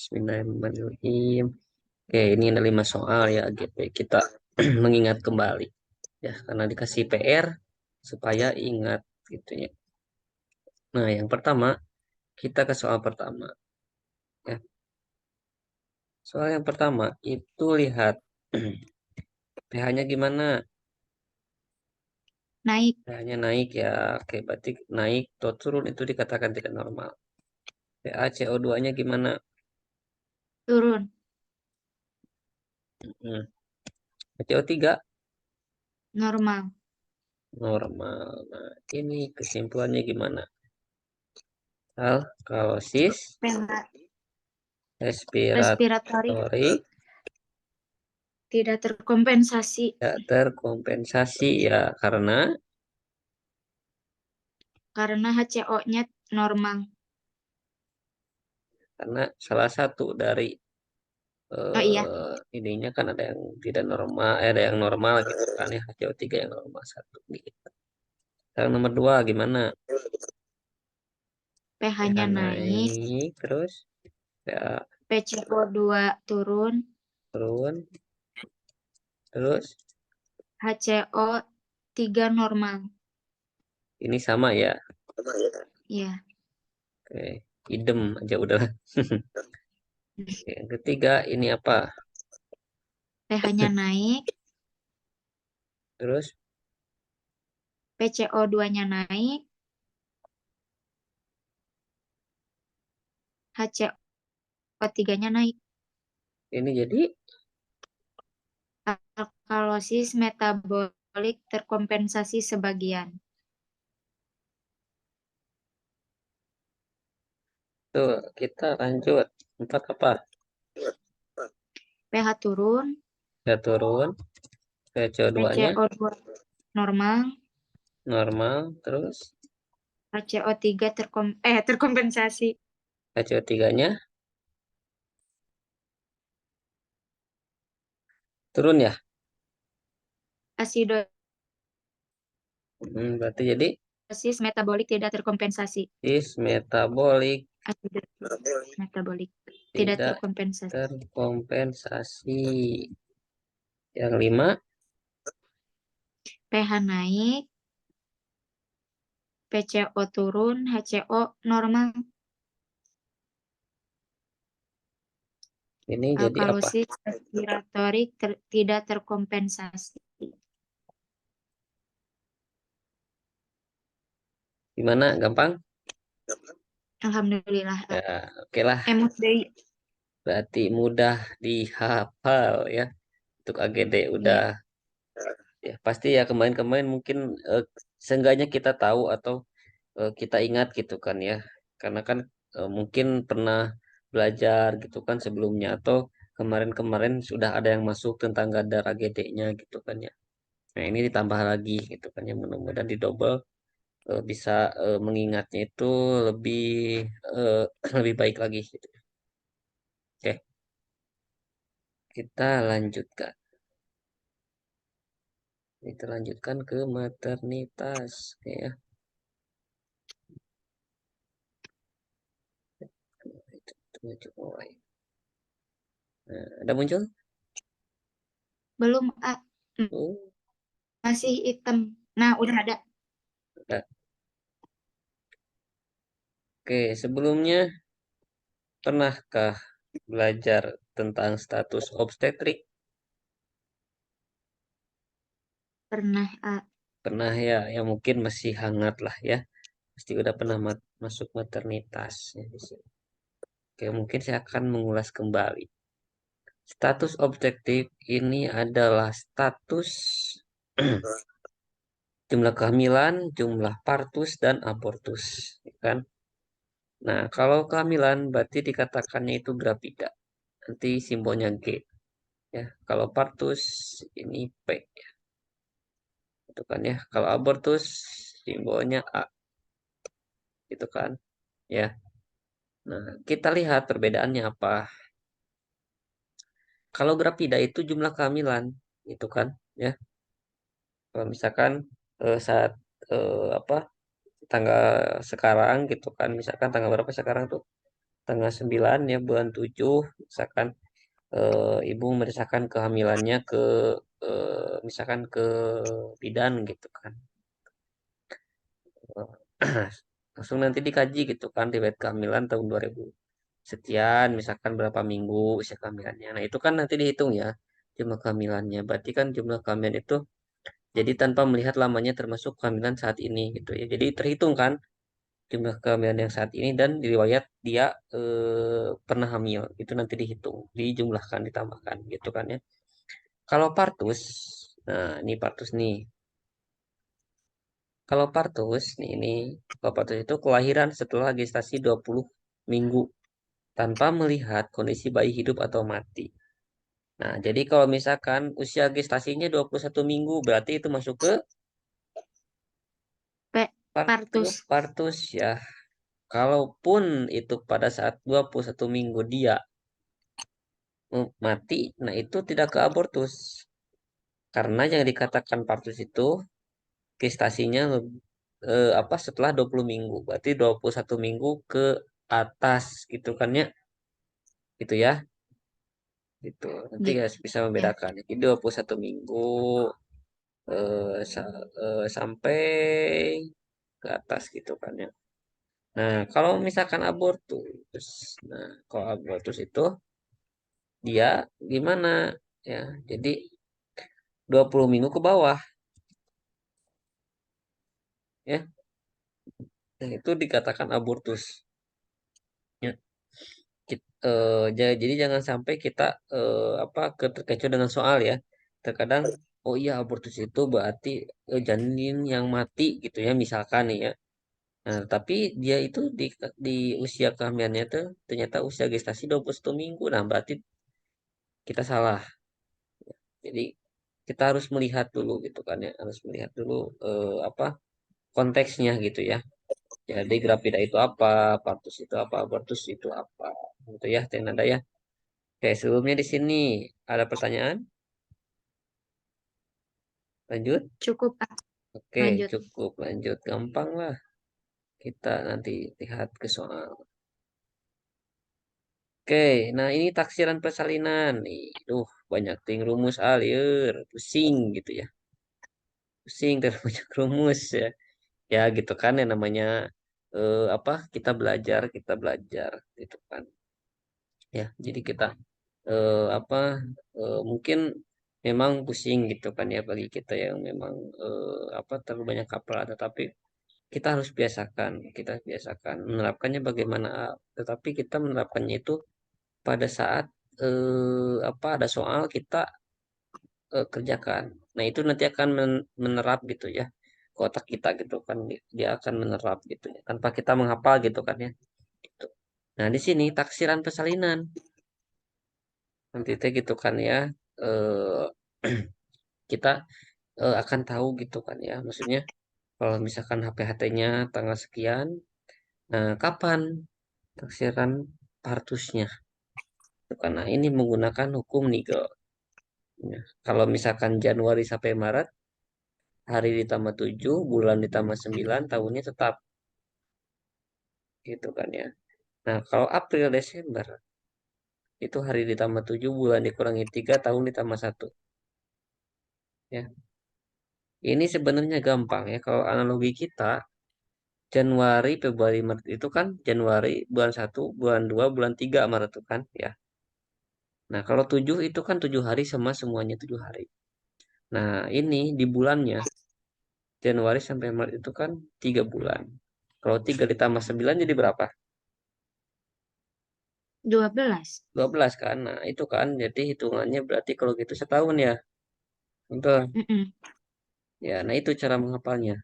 Bismillahirrahmanirrahim. Oke, ini ada 5 soal ya AGP. Kita mengingat kembali ya karena dikasih PR supaya ingat gitu ya. Nah, yang pertama kita ke soal pertama ya. Soal yang pertama itu lihat pH-nya gimana? Naik, pH-nya naik ya. Oke, berarti naik atau turun itu dikatakan tidak normal. pH CO2-nya gimana? turun, Hmm. CO3 normal. normal. Nah, ini kesimpulannya gimana? Alkalosis pH respiratori respiratori tidak terkompensasi tidak terkompensasi ya karena HCO-nya normal. karena salah satu dari Oh iya, ininya kan ada yang tidak normal, ada yang normal gitu kan ya HCO3 yang normal satu gitu. Yang nomor dua gimana? pH pH-nya naik, naik terus ya PCO2 turun, turun terus HCO3 normal. ini sama ya. Ya, Oke, idem aja udah. Yang ketiga ini apa? pH-nya naik, Terus PCO2-nya naik, HCO3-nya naik. ini jadi Alkalosis metabolik terkompensasi sebagian. tuh kita lanjut empat apa? pH turun, Ya turun, CO2-nya PCO2 normal, normal, terus HCO3 terkompensasi. HCO3-nya turun ya. Asidosis Berarti jadi metabolik tidak terkompensasi. is metabolik Asidosis metabolik tidak tidak terkompensasi. terkompensasi. Yang lima, pH naik, PCO turun, HCO normal. ini jadi apa? Alkalosis respiratori tidak terkompensasi. Gimana? Gampang? Alhamdulillah. Ya, oke lah. Emot deui. Berarti mudah dihafal ya. Untuk AGD udah Iya. ya pasti ya kemarin-kemarin mungkin seenggaknya kita tahu atau kita ingat gitu kan ya. Karena kan mungkin pernah belajar gitu kan sebelumnya atau kemarin-kemarin sudah ada yang masuk tentang kadar AGD-nya gitu kan ya. Nah, ini ditambah lagi gitu kan ya mudah-mudahan di double bisa mengingatnya itu lebih eh, lebih baik lagi gitu. Oke, kita lanjutkan. Kita lanjutkan ke maternitas. Oke ya. Itu mulai. Nah, ada muncul? Belum, Oh, masih hitam. Nah, udah ada. ada. Oke, sebelumnya pernahkah belajar tentang status obstetrik? Pernah, Pernah ya, ya mungkin masih hangat lah ya. Pasti udah pernah masuk maternitas ya, di sini. Oke, mungkin saya akan mengulas kembali. Status objektif ini adalah status jumlah kehamilan, jumlah partus, dan abortus. Ya kan? Nah, kalau kehamilan berarti dikatakannya itu grafida. Nanti simbolnya G. Ya, kalau partus ini P. Itu kan ya. Kalau abortus simbolnya A. Gitu kan. Ya. Nah, kita lihat perbedaannya apa. Kalau grafida itu jumlah kehamilan. Gitu kan. Ya. Kalau misalkan saat apa tanggal sekarang gitu kan misalkan tanggal berapa sekarang tuh tanggal 9 ya bulan 7 misalkan ibu merasakan kehamilannya ke misalkan ke bidan gitu kan. Eh, langsung nanti dikaji gitu kan riwayat kehamilan tahun 2000 sekian misalkan berapa minggu usia kehamilannya. Nah, itu kan nanti dihitung ya jumlah kehamilannya. Berarti kan jumlah kehamilan itu jadi tanpa melihat lamanya termasuk kehamilan saat ini gitu ya. Jadi terhitung kan jumlah kehamilan yang saat ini dan riwayat dia pernah hamil itu nanti dihitung, dijumlahkan, ditambahkan gitu kan ya. Kalau partus, nah ini partus nih. Kalau partus nih ini kalau partus itu kelahiran setelah gestasi 20 minggu tanpa melihat kondisi bayi hidup atau mati. Nah, jadi kalau misalkan usia gestasinya 21 minggu berarti itu masuk ke P. Partus. partus ya. Kalaupun itu pada saat 21 minggu dia mati, nah itu tidak ke abortus. Karena yang dikatakan partus itu gestasinya apa setelah 20 minggu. Berarti 21 minggu ke atas gitu kan ya. Gitu ya. Gitu. Nanti Gitu guys bisa ya. membedakan. Jadi 21 minggu sampai ke atas gitu kan ya. Nah, kalau misalkan abortus, nah kalau abortus itu dia gimana ya? Jadi 20 minggu ke bawah ya. Nah, itu dikatakan abortus. Ya. Jadi jangan sampai kita apa terkecoh dengan soal ya. Terkadang oh iya abortus itu berarti janin yang mati gitu ya misalkan nih ya. Nah, tapi dia itu di usia kehamilannya tuh ternyata usia gestasi 21 minggu. Nah, berarti kita salah. Jadi kita harus melihat dulu gitu kan ya, harus melihat dulu apa konteksnya gitu ya. Jadi grafida itu apa, partus itu apa, abortus itu apa, gitu ya, Tenada ya. Oke, sebelumnya di sini ada pertanyaan? Lanjut? Cukup, ah. Oke, Lanjut. cukup lanjut. Gampang lah. Kita nanti lihat ke soal. Oke, nah ini taksiran persalinan. Nih, duh, banyak ting rumus alir, pusing gitu ya. Pusing terus banyak rumus ya. Ya gitu kan ya namanya apa? Kita belajar gitu kan. Ya, jadi kita apa mungkin memang pusing gitu kan ya bagi kita yang memang apa terlalu banyak kapal tetapi kita harus biasakan, kita biasakan menerapkannya bagaimana, tetapi kita menerapkannya itu pada saat apa ada soal kita kerjakan. Nah, itu nanti akan menerap gitu ya. Ke otak kita gitu kan dia akan menerap gitu ya tanpa kita menghafal gitu kan ya. Gitu. Nah, di sini taksiran persalinan. Nanti teh gitu kan ya. Eh kita akan tahu gitu kan ya. Maksudnya kalau misalkan HPHT-nya tanggal sekian, nah kapan taksiran partusnya? Karena ini menggunakan hukum Nigel. Ya. Kalau misalkan Januari sampai Maret, hari ditambah 7, bulan ditambah 9, tahunnya tetap gitu kan ya. Nah, kalau April Desember itu hari ditambah 7, bulan dikurangi 3, tahun ditambah 1 ya. Ini sebenarnya gampang ya kalau analogi kita Januari, Februari, Maret itu kan Januari bulan 1, bulan 2, bulan 3 Maret itu kan ya. Nah, kalau 7 itu kan 7 hari sama semuanya 7 hari. Nah, ini di bulannya Januari sampai Maret itu kan 3 bulan. Kalau 3 ditambah 9 jadi berapa? 12. 12 kan. Nah, itu kan jadi hitungannya berarti kalau gitu setahun ya. Betul. Mm-mm. Ya, nah itu cara menghafalnya.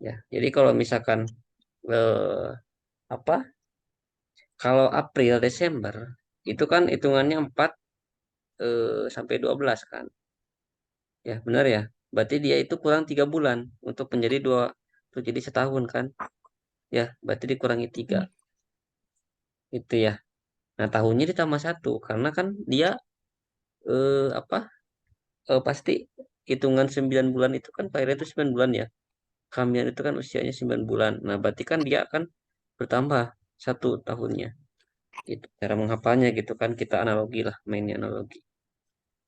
Ya, jadi kalau misalkan eh, apa? Kalau April Desember itu kan hitungannya 4 sampai 12 kan. Ya, benar ya. Berarti dia itu kurang 3 bulan untuk menjadi untuk jadi setahun kan. Ya, berarti dikurangi 3 itu ya. Nah, tahunnya ditambah 1 karena kan dia apa? Pasti hitungan 9 bulan itu kan Pak itu 9 bulan ya. Kehamilan itu kan usianya 9 bulan. Nah, berarti kan dia akan bertambah. 1 tahunnya. Gitu. Cara menghafalnya gitu kan kita analogi lah, mainnya analogi.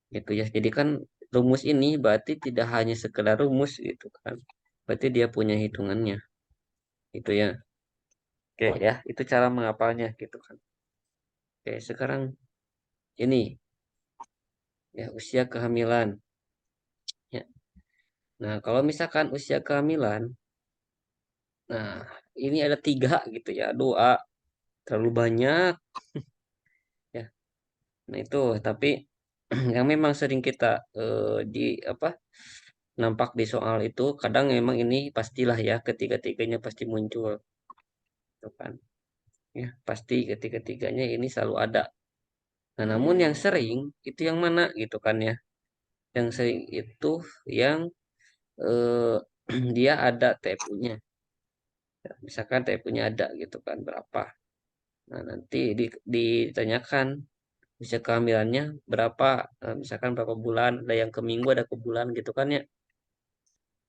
Gitu ya. Jadi kan rumus ini berarti tidak hanya sekedar rumus gitu kan. Berarti dia punya hitungannya. Itu ya. Oke ya, itu cara menghafalnya gitu kan. Oke, sekarang ini ya usia kehamilan. Ya. Nah, kalau misalkan usia kehamilan, nah ini ada 3 gitu ya. Doa terlalu banyak ya. Nah, itu tapi yang memang sering kita di apa nampak di soal itu kadang memang ini pastilah ya ketiga-tiganya pasti muncul gitu kan. Ya, pasti ketiga-tiganya ini selalu ada. Nah, namun yang sering itu yang mana gitu kan ya. Yang sering itu yang eh, dia ada TFU-nya. Misalkan TFU-nya ada gitu kan berapa. Nah, nanti ditanyakan usia kehamilannya berapa, misalkan berapa bulan, ada yang ke minggu, ada ke bulan gitu kan ya.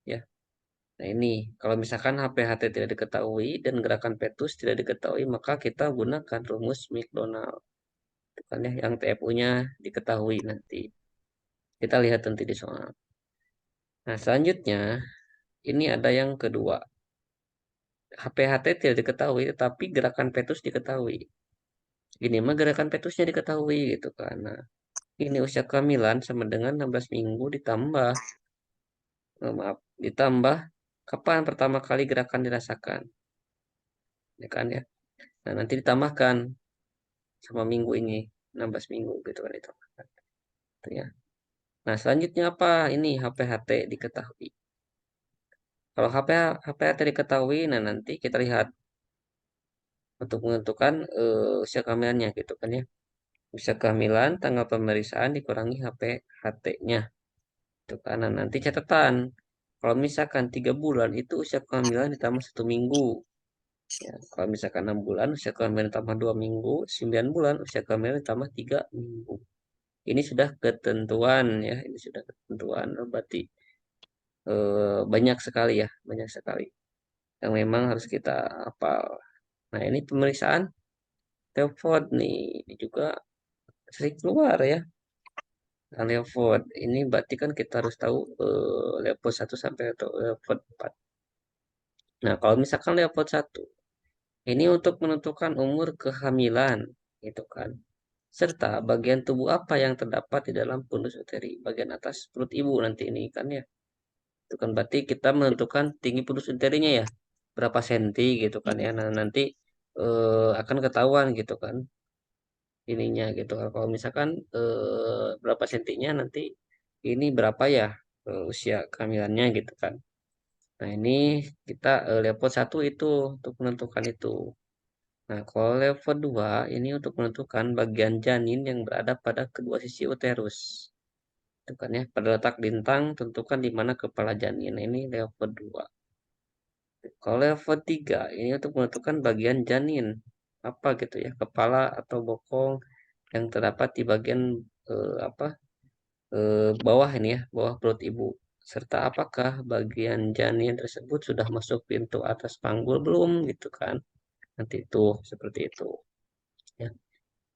Ya. Nah, ini kalau misalkan HPHT tidak diketahui dan gerakan fetus tidak diketahui, maka kita gunakan rumus McDonald. Itu kan ya, yang TFU-nya diketahui nanti. Kita lihat nanti di soal. Nah, selanjutnya ini ada yang kedua. HPHT tidak diketahui, tetapi gerakan fetus diketahui. Ini mah gerakan fetusnya diketahui gitu kan. Nah, ini usia kehamilan sama dengan 16 minggu ditambah, maaf, ditambah kapan pertama kali gerakan dirasakan. Ya kan ya. Nah, nanti ditambahkan sama minggu ini 16 minggu gitu kan ditambahkan. Gitu ya. Nah, selanjutnya apa? Ini HPHT diketahui. Kalau HPHT diketahui, nah nanti kita lihat untuk menentukan usia kehamilannya gitu kan ya. Usia kehamilan, tanggal pemeriksaan dikurangi HPHT-nya. Itu karena nanti catatan. Kalau misalkan 3 bulan itu usia kehamilan ditambah 1 minggu. Ya, kalau misalkan 6 bulan usia kehamilan ditambah 2 minggu, 9 bulan usia kehamilan ditambah 3 minggu. Ini sudah ketentuan ya, ini sudah ketentuan. Berarti banyak sekali ya, banyak sekali yang memang harus kita hafal. Nah, ini pemeriksaan Telford nih, ini juga sering keluar ya. Nah, Leopard ini berarti kan kita harus tahu Leopard 1 sampai atau Leopard 4. Nah, kalau misalkan Leopard 1 ini untuk menentukan umur kehamilan gitu kan. Serta bagian tubuh apa yang terdapat di dalam fundus uteri, bagian atas perut ibu nanti ini kan ya. Itu kan berarti kita menentukan tinggi fundus uterinya ya. Berapa senti gitu kan ya. Nah, nanti akan ketahuan gitu kan ininya gitu. Kalau misalkan berapa sentinya nanti ini berapa ya usia kehamilannya gitu kan. Nah, ini kita level 1 itu untuk menentukan itu. Nah, kalau level 2 ini untuk menentukan bagian janin yang berada pada kedua sisi uterus. Itu kan ya, pada letak lintang tentukan di mana kepala janin. Nah, ini level 2. Kalau level 3 ini untuk menentukan bagian janin. Apa gitu ya, kepala atau bokong yang terdapat di bagian apa bawah ini ya, bawah perut ibu. Serta apakah bagian janin tersebut sudah masuk pintu atas panggul belum gitu kan. Nanti itu seperti itu. Ya.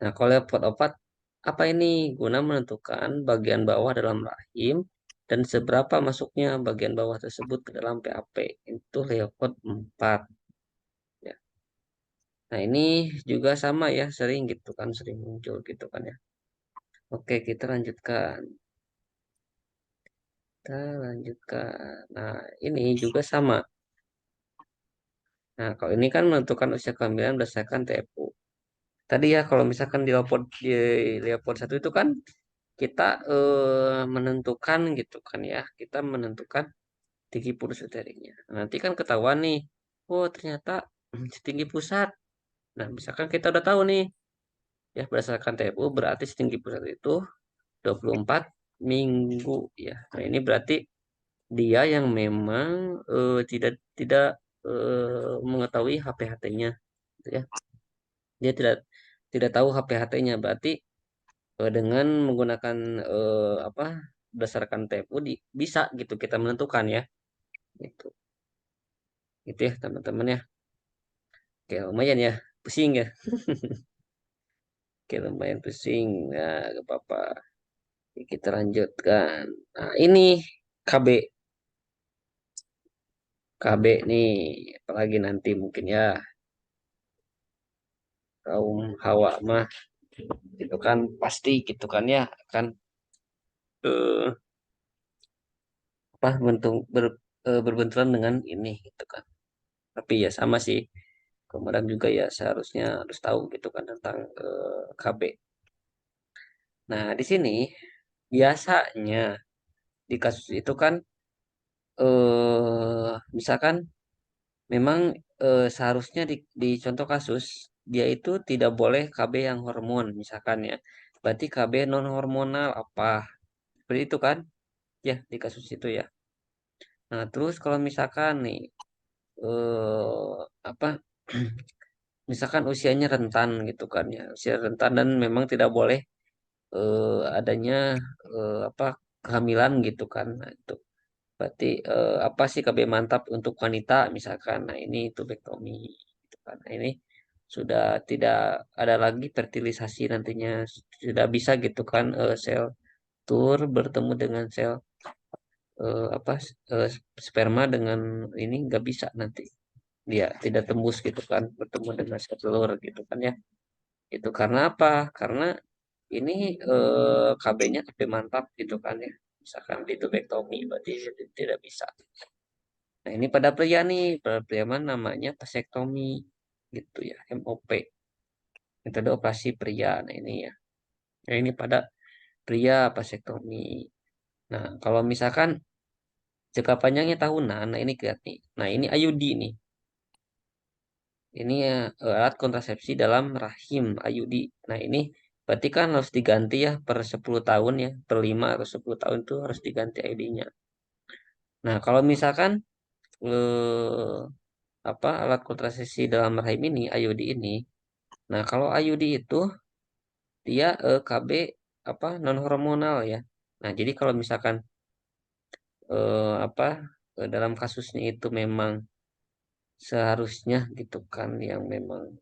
Nah, kalau level 4 apa ini? Guna menentukan bagian bawah dalam rahim dan seberapa masuknya bagian bawah tersebut ke dalam PAP. Itu level 4. Ya. Nah, ini juga sama ya, sering gitu kan, sering muncul gitu kan ya. Oke, kita lanjutkan. Kita lanjutkan. Nah, ini juga sama. Nah, kalau ini kan menentukan usia kehamilan berdasarkan TFU. Tadi ya, kalau misalkan di Leopold 1 itu kan kita menentukan gitu kan ya. Kita menentukan tinggi pulus uterinya. Nanti kan ketahuan nih. Oh, ternyata tinggi pusat. Nah, misalkan kita udah tahu nih. Ya, berdasarkan TFU berarti tinggi pusat itu 24 minggu ya. Nah, ini berarti dia yang memang tidak tidak mengetahui HPHT-nya gitu ya. Dia tidak tidak tahu HPHT-nya berarti dengan menggunakan apa berdasarkan TFU bisa gitu kita menentukan ya. Gitu. Gitu ya teman-teman ya. Oke, lumayan ya. pusing ya. Oke, lumayan pusing. Nah, gak apa-apa. Kita lanjutkan. Nah, ini KB. KB nih, apalagi nanti mungkin ya kaum Hawa mah gitu kan pasti gitu kan ya kan eh, apa berbenturan dengan ini gitu kan. Tapi ya sama sih. Kemudian juga ya seharusnya harus tahu gitu kan tentang KB. Nah, di sini biasanya di kasus itu kan misalkan memang seharusnya di contoh kasus dia itu tidak boleh KB yang hormon misalkan ya. Berarti KB non hormonal apa? Seperti itu kan? Ya, di kasus itu ya. Nah, terus kalau misalkan nih apa misalkan usianya rentan gitu kan ya. Usia rentan dan memang tidak boleh adanya apa kehamilan gitu kan. Nah, itu berarti apa sih KB mantap untuk wanita misalkan. Nah, ini tubektomi gitu kan. Nah, ini sudah tidak ada lagi fertilisasi nantinya sudah bisa gitu kan sel tur bertemu dengan sel apa sperma dengan ini nggak bisa nanti dia tidak tembus gitu kan bertemu dengan sel telur gitu kan ya. Itu karena apa? Karena ini KB-nya KB mantap gitu kan ya. Misalkan ditubektomi berarti tidak bisa. Nah, ini pada pria nih, pada pria mah namanya vasektomi gitu ya, MOP. Metode operasi pria. Nah, ini ya. Nah, ini pada pria vasektomi. Nah, kalau misalkan jangka panjangnya tahunan, nah ini lihat nih. Nah, ini IUD nih. Ini ya alat kontrasepsi dalam rahim IUD. Nah, ini berarti kan harus diganti ya per 10 tahun ya, per 5 atau 10 tahun itu harus diganti IUD-nya. Nah, kalau misalkan eh, apa alat kontrasepsi dalam rahim ini IUD ini, nah kalau IUD itu dia KB apa non hormonal ya. Nah, jadi kalau misalkan apa dalam kasusnya itu memang seharusnya gitu kan yang memang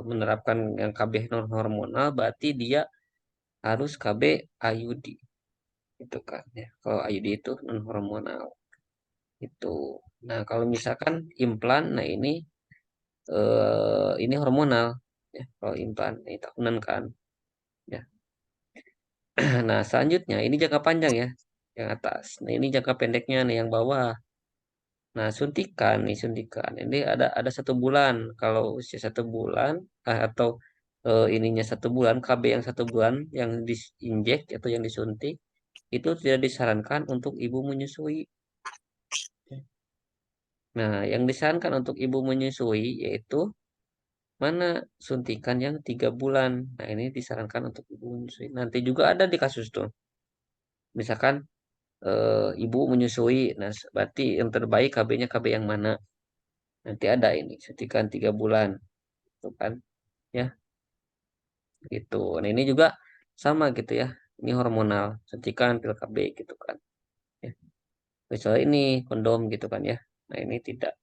menerapkan yang KB non hormonal berarti dia harus KB IUD itu kan ya. Kalau IUD itu non hormonal itu. Nah, kalau misalkan implan, nah ini hormonal ya. Kalau implan ini tahunan kan ya. Nah, selanjutnya ini jangka panjang ya, yang atas. Nah, ini jangka pendeknya nih yang bawah. Nah, suntikan nih suntikan. Ini ada 1 bulan. Kalau usia 1 bulan atau ininya 1 bulan, KB yang 1 bulan yang diinjek atau yang disuntik itu tidak disarankan untuk ibu menyusui. Nah, yang disarankan untuk ibu menyusui yaitu mana suntikan yang 3 bulan. Nah, ini disarankan untuk ibu menyusui. Nanti juga ada di kasus tuh. Misalkan ibu menyusui, nah berarti yang terbaik KB-nya KB yang mana? Nanti ada ini suntikan 3 bulan, tuh kan? Ya, gitu. Nah, ini juga sama gitu ya. Ini hormonal, suntikan pil KB gitu kan? Ya. Kecuali ini kondom gitu kan ya. Nah, ini tidak,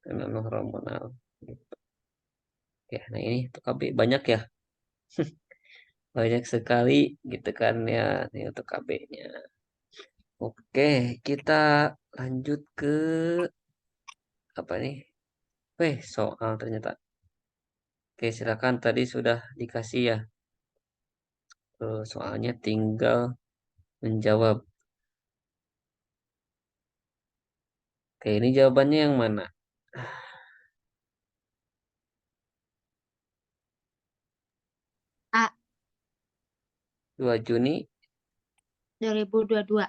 karena non hormonal. Gitu. Ya, nah ini untuk KB banyak ya. Banyak sekali gitu kan ya ini untuk KB-nya. Oke, kita lanjut ke apa nih? Soal ternyata. Oke, silakan tadi sudah dikasih ya. Soalnya tinggal menjawab. Oke, ini jawabannya yang mana? A. 2 Juni, 2022.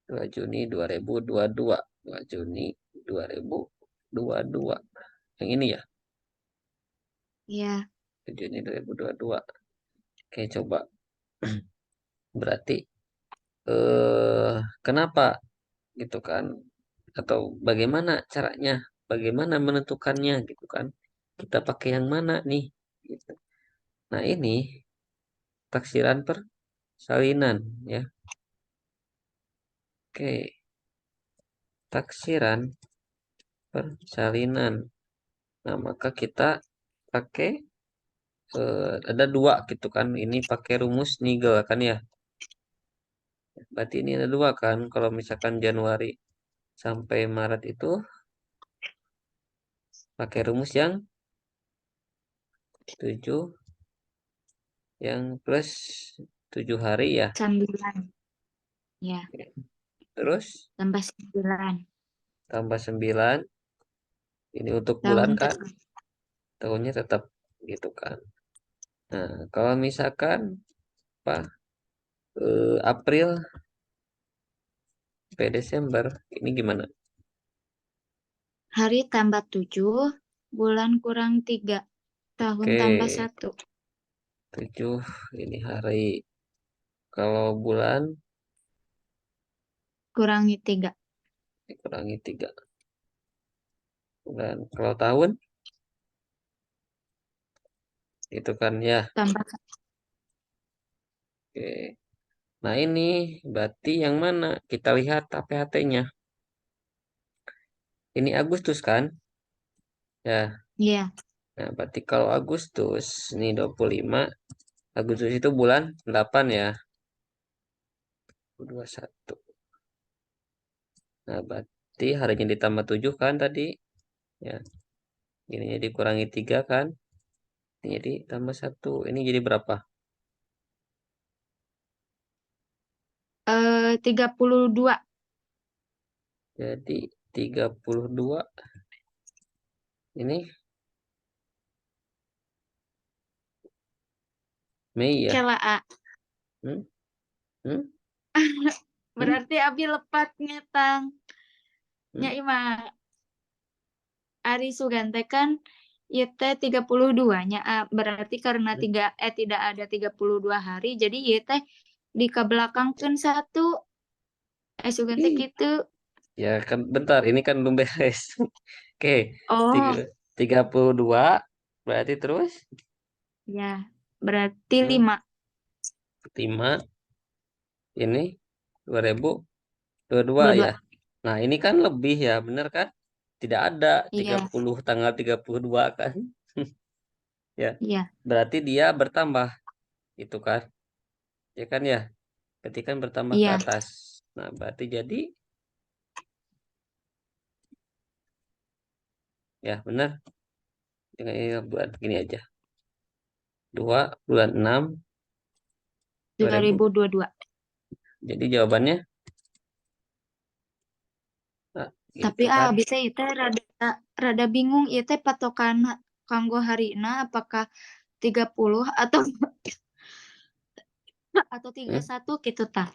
2 Juni 2022. 2 Juni 2022. Yang ini ya, Ya. 2 Juni 2022. Oke, coba. Berarti kenapa gitu kan? Atau bagaimana caranya? Bagaimana menentukannya gitu kan? Kita pakai yang mana nih? Gitu. Nah, ini taksiran persalinan ya. Oke, taksiran persalinan. Nah, maka kita pakai ada dua gitu kan. Ini pakai rumus Nigel kan ya. Berarti ini ada dua kan. Kalau misalkan Januari sampai Maret itu pakai rumus yang 7 yang plus 7 hari ya. 9. Ya, Terus tambah 9. tambah 9 ini untuk bulan Tahun kan. tetap. Tahunnya tetap gitu kan. Nah, kalau misalkan apa April sampai Desember ini gimana? Hari tambah 7, bulan kurang 3, tahun Oke, tambah 1, 7 ini hari. Kalau bulan kurangi 3, dikurangi 3 bulan. Kalau tahun itu kan ya. tambah Oke. Nah, ini berarti yang mana? Kita lihat APHT-nya. Ini Agustus kan? Ya. ya, Nah, berarti kalau Agustus ini 25, Agustus itu bulan 8 ya. 21. Nah, berarti harinya ditambah 7 kan tadi? Ya. Ininya dikurangi 3 kan? Ini jadi tambah 1. Ini jadi berapa? 32. Jadi 32. Ini Mei ya? Kela A. Hmm? Hmm? Hmm? Berarti abi lepatnya tang. Nya Hmm? ima Ari Sugante kan YT 32 nya A. Berarti karena Hmm? tidak ada 32 hari jadi YT dikebelakangkan satu. Sugante Ih, gitu. ya kan bentar, ini kan belum beres. Oke, tiga, Oh, 32 berarti terus ya. Berarti hmm, 5. 5 ini 2022 ya. 22. Nah, ini kan lebih ya, bener kan? Tidak ada tiga Iya, puluh tanggal 32 kan? Ya. iya, Berarti dia bertambah itu kan? Ya kan ya? Berarti kan bertambah ke iya, atas. Nah, berarti jadi ya benar. Dengan ini buat gini aja. 2 bulan 6 2000. 2022. Jadi jawabannya nah, Tapi gitu kan. bisa itu rada rada bingung itu patokan kanggo harina apakah 30 atau tiga Hmm, satu gitu tah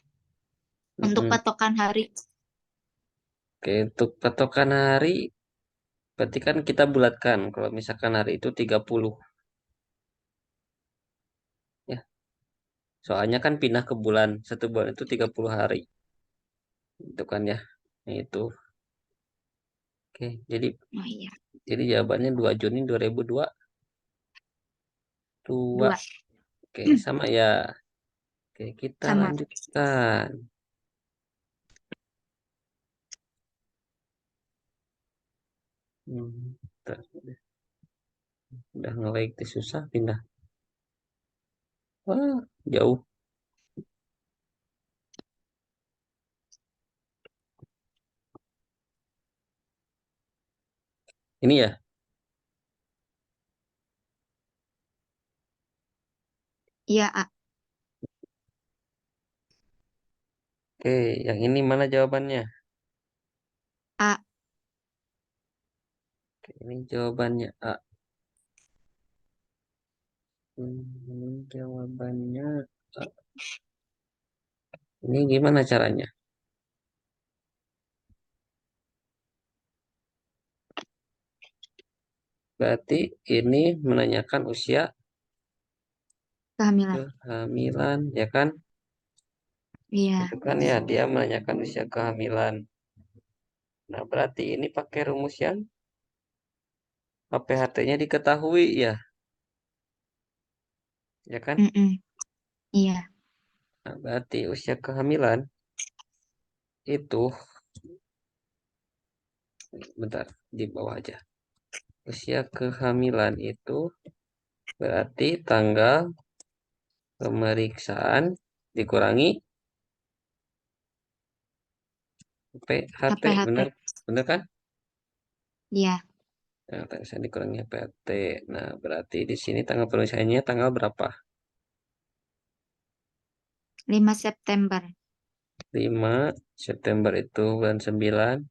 untuk mm-mm. patokan hari. Oke, untuk patokan hari berarti kan kita bulatkan kalau misalkan hari itu 30 ya. Soalnya kan pindah ke bulan. Satu bulan itu 30 hari. Itu kan ya. Nah, itu. Oke, Oh iya, jadi jawabannya 2 Juni 2022. 2 Oke, sama ya. Oke, kita sama. lanjutkan. Bentar, udah nge-like susah pindah. Wah, jauh. Ini ya. Iya, A. Oke, yang ini mana jawabannya? A. Oke, ini jawabannya A. Ini jawabannya A. Ini gimana caranya? Berarti ini menanyakan usia Kehamilan. kehamilan, ya kan? Itu Iya. kan ya, dia menanyakan usia kehamilan. Nah, berarti ini pakai rumus yang APHT-nya diketahui ya, ya kan? Mm-mm. Iya. Nah, berarti usia kehamilan itu, bentar, di bawah aja. Usia kehamilan itu Berarti tanggal pemeriksaan dikurangi PHT, bener, HPHT. bener kan? Iya, Nah, pemeriksaan dikurangi PHT. Nah, berarti di sini tanggal pemeriksaannya tanggal berapa? 5 September. 5 September itu bulan 9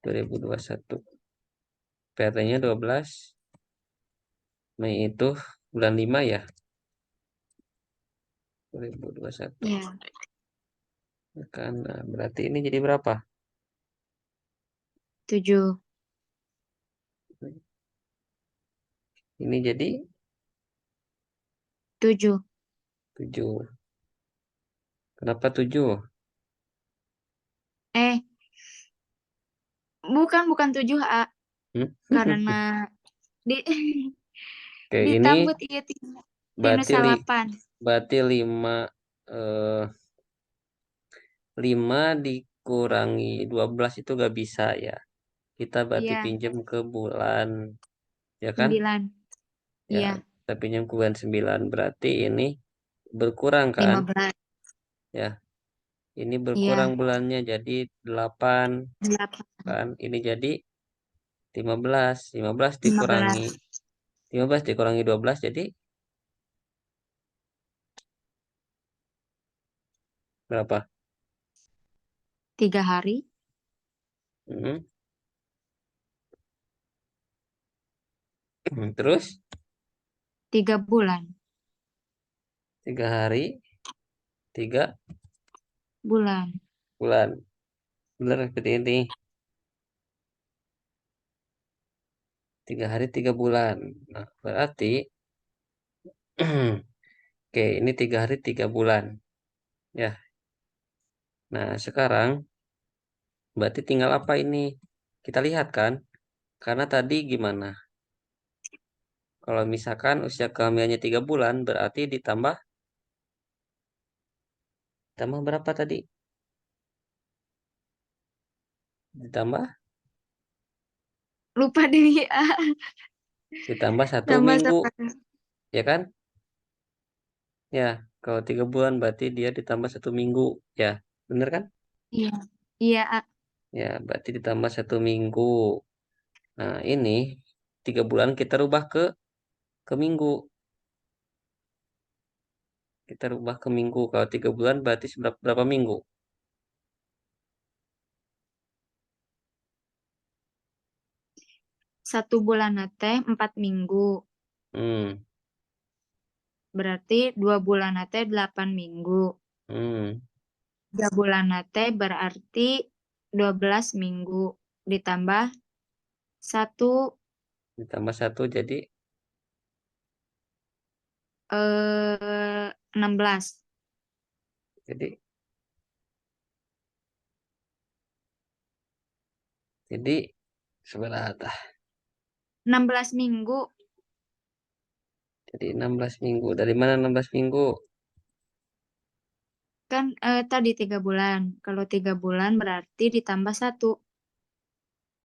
2021. PHT-nya 12 Mei itu bulan 5 ya, 2021. Iya, Kan, nah, berarti ini jadi berapa? 7. Ini jadi 7. 7. Kenapa 7? Eh, bukan 7 A. Hmm? Karena di Oke, ini ditambut iya tinu berarti salapan. berarti 5 eh, 5 dikurangi 12 itu gak bisa ya. Kita berarti Iya, pinjam ke bulan, ya kan? 9. Ya, Iya, kita pinjam ke bulan 9. Berarti ini berkurang kan? 15. Ya, ini berkurang Iya, bulannya jadi 8 8. kan? Ini jadi 15. 15 dikurangi 15. 15 dikurangi 12 jadi berapa? 3 hari. Hmm. Terus 3 bulan. 3 hari 3 Bulan. bulan. Bener seperti ini. 3 hari 3 bulan. Nah, berarti oke, ini 3 hari 3 bulan. Ya, nah sekarang berarti tinggal apa ini? Kita lihat kan? Karena tadi gimana? Kalau misalkan usia kehamilannya 3 bulan, berarti ditambah berapa tadi? Ditambah Lupa deh. ditambah satu Tambah minggu, sekarang. ya kan? Ya, kalau 3 bulan berarti dia ditambah 1 minggu, ya, bener kan? Iya. Iya, A. Ya, berarti ditambah 1 minggu. Nah, ini 3 bulan kita rubah ke minggu. Kita rubah ke minggu. Kalau 3 bulan berarti berapa minggu? 1 bulan teh 4 minggu. Hmm, Berarti 2 bulan teh 8 minggu. hmm, 3 bulan teh berarti 12 minggu. Ditambah 1 ditambah satu jadi 16. jadi jadi sebentar. 16 minggu. Jadi 16 minggu. Dari mana 16 minggu? Kan tadi 3 bulan. Kalau 3 bulan berarti ditambah 1.